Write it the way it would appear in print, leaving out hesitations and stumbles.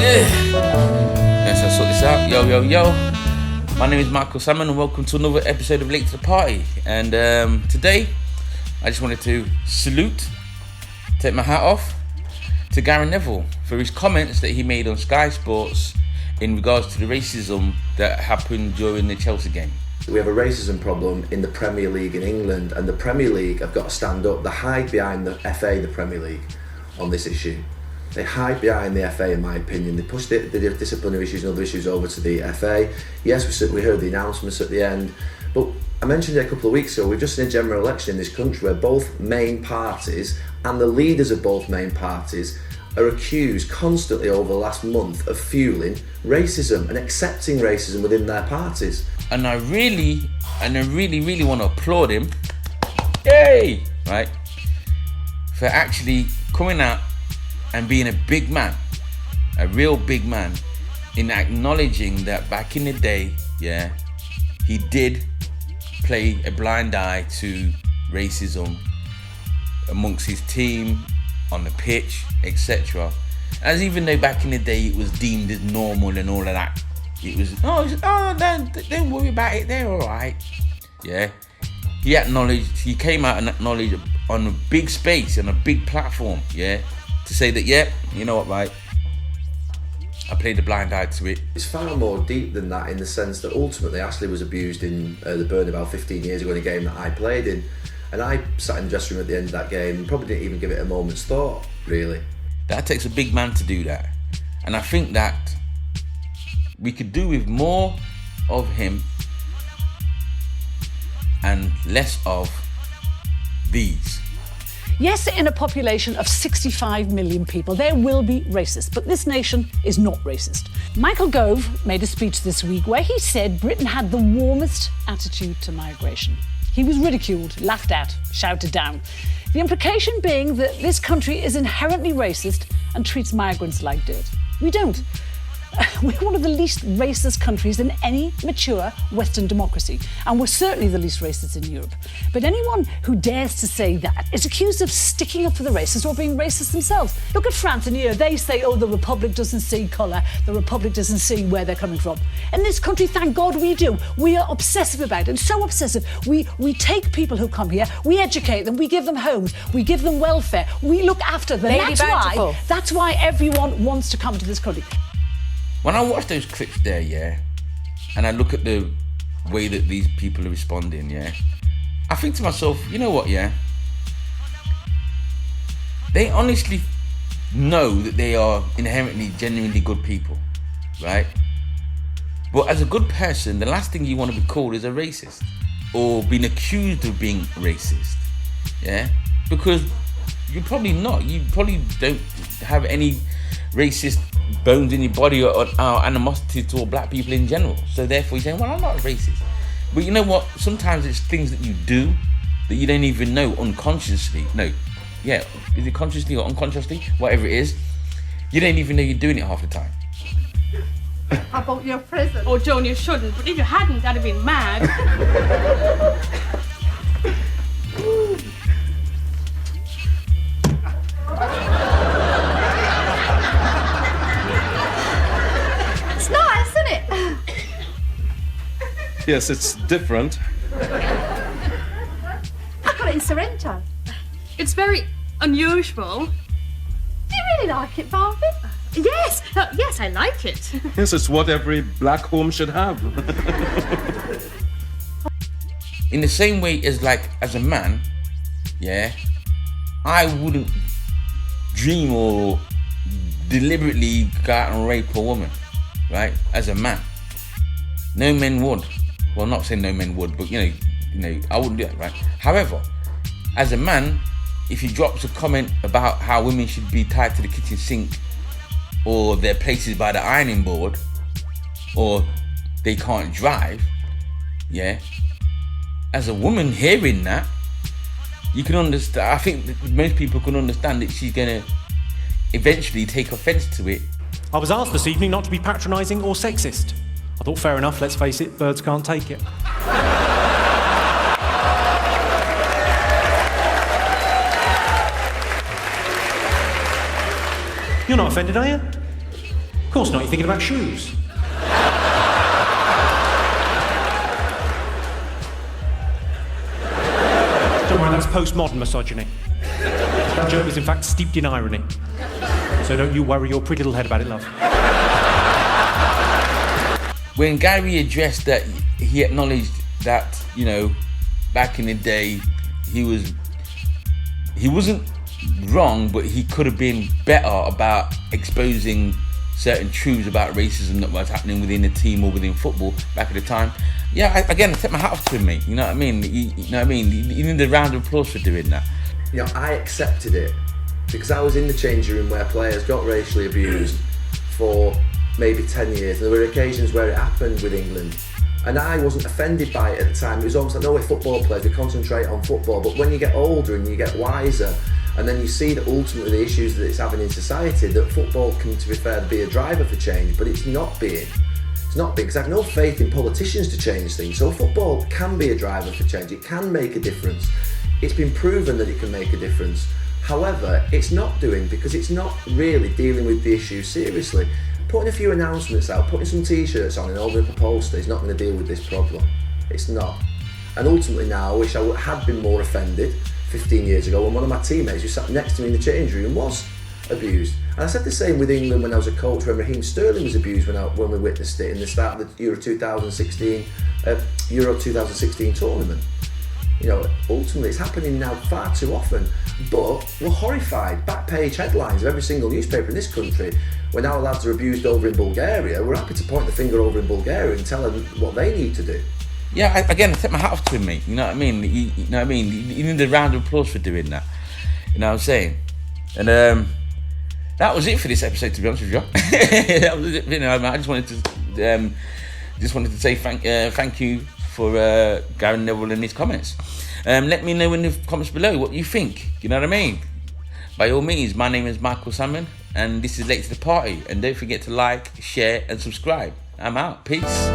Yes, I sort this out. Yo. My name is Michael Salmon and welcome to another episode of Late to the Party. And today, I just wanted to take my hat off to Neville for his comments that he made on Sky Sports in regards to the racism that happened during the Chelsea game. We have a racism problem in the Premier League in England, and the Premier League have got to stand up. They hide behind the FA, the Premier League, on this issue. They hide behind the FA, in my opinion. They pushed the disciplinary issues and other issues over to the FA. Yes, we heard the announcements at the end, but I mentioned it a couple of weeks ago, we've just seen a general election in this country where both main parties and the leaders of both main parties are accused constantly over the last month of fueling racism and accepting racism within their parties. And I really want to applaud him, yay, right, for actually coming out and being a big man, a real big man, in acknowledging that back in the day, yeah, he did play a blind eye to racism amongst his team, on the pitch, etc. As even though back in the day it was deemed as normal and all of that, it was, don't worry about it, they're all right. Yeah, he came out and acknowledged on a big space, on a big platform, yeah, to say that, yeah, you know what, right, I played a blind eye to it. It's far more deep than that, in the sense that ultimately Ashley was abused in the Bernabeu 15 years ago in a game that I played in, and I sat in the dressing room at the end of that game and probably didn't even give it a moment's thought, really. That takes a big man to do that, and I think that we could do with more of him and less of these. Yes, in a population of 65 million people, there will be racists, but this nation is not racist. Michael Gove made a speech this week where he said Britain had the warmest attitude to migration. He was ridiculed, laughed at, shouted down. The implication being that this country is inherently racist and treats migrants like dirt. We don't. We're one of the least racist countries in any mature Western democracy, and we're certainly the least racist in Europe. But anyone who dares to say that is accused of sticking up for the racists or being racist themselves. Look at France and here, they say, oh, the Republic doesn't see colour, the Republic doesn't see where they're coming from. In this country, thank God we do. We are obsessive about it, and so obsessive. We take people who come here, we educate them, we give them homes, we give them welfare, we look after them. That's why everyone wants to come to this country. When I watch those clips there, yeah, and I look at the way that these people are responding, yeah, I think to myself, you know what, yeah, they honestly know that they are inherently, genuinely good people, right? But as a good person, the last thing you want to be called is a racist or being accused of being racist, yeah, because you're probably not. You probably don't have any racist bones in your body or animosity toward black people in general. So therefore you're saying, well, I'm not a racist. But you know what? Sometimes it's things that you do that you don't even know unconsciously. No, yeah, is it consciously or unconsciously? Whatever it is, you don't even know you're doing it half the time. How about your present? Oh, Joan, you shouldn't. But if you hadn't, that'd have been mad. Yes, it's different. I got it in Sorrento. It's very unusual. Do you really like it, Barbie? Yes, yes, I like it. Yes, it's what every black home should have. In the same way as a man, yeah, I wouldn't dream or deliberately go out and rape a woman, right? As a man. No men would. Well, not saying no men would, but you know, I wouldn't do that, right? However, as a man, if he drops a comment about how women should be tied to the kitchen sink, or their places by the ironing board, or they can't drive, yeah, as a woman hearing that, you can understand. I think that most people can understand that she's gonna eventually take offence to it. I was asked this evening not to be patronising or sexist. I thought, fair enough, let's face it, birds can't take it. You're not offended, are you? Of Of course not, you're thinking about shoes. Don't worry, that's postmodern misogyny. That joke is in fact steeped in irony. So don't you worry your pretty little head about it, love. When Gary addressed that, he acknowledged that, you know, back in the day, he wasn't wrong, but he could have been better about exposing certain truths about racism that was happening within the team or within football back at the time. Yeah, again, I take my hat off to him, mate. You know what I mean? You know what I mean? You need a round of applause for doing that. You know, I accepted it because I was in the changing room where players got racially abused for maybe 10 years. There were occasions where it happened with England. And I wasn't offended by it at the time. It was almost like, no, we're football players, we concentrate on football. But when you get older and you get wiser, and then you see that ultimately the issues that it's having in society, that football can, to be fair, be a driver for change, but it's not being. It's not being, because I have no faith in politicians to change things. So football can be a driver for change. It can make a difference. It's been proven that it can make a difference. However, it's not doing, because it's not really dealing with the issue seriously. Putting a few announcements out, putting some t-shirts on and holding up a poster is not going to deal with this problem. It's not. And ultimately now, I wish I had been more offended 15 years ago when one of my teammates who sat next to me in the change room was abused. And I said the same with England when I was a coach, when Raheem Sterling was abused when we witnessed it in the start of the Euro 2016 tournament. You know, ultimately it's happening now far too often, but we're horrified. Back page headlines of every single newspaper in this country, when our lads are abused over in Bulgaria, we're happy to point the finger over in Bulgaria and tell them what they need to do. Yeah, again, I take my hat off to him, mate. You know what I mean? You know what I mean? You need a round of applause for doing that. You know what I'm saying? And that was it for this episode, to be honest with you. That was it. You know, I just wanted to say thank you for Gary Neville and his comments. Let me know in the comments below what you think. You know what I mean? By all means, my name is Michael Salmon, and this is Late to the Party. And don't forget to like, share, and subscribe. I'm out. Peace.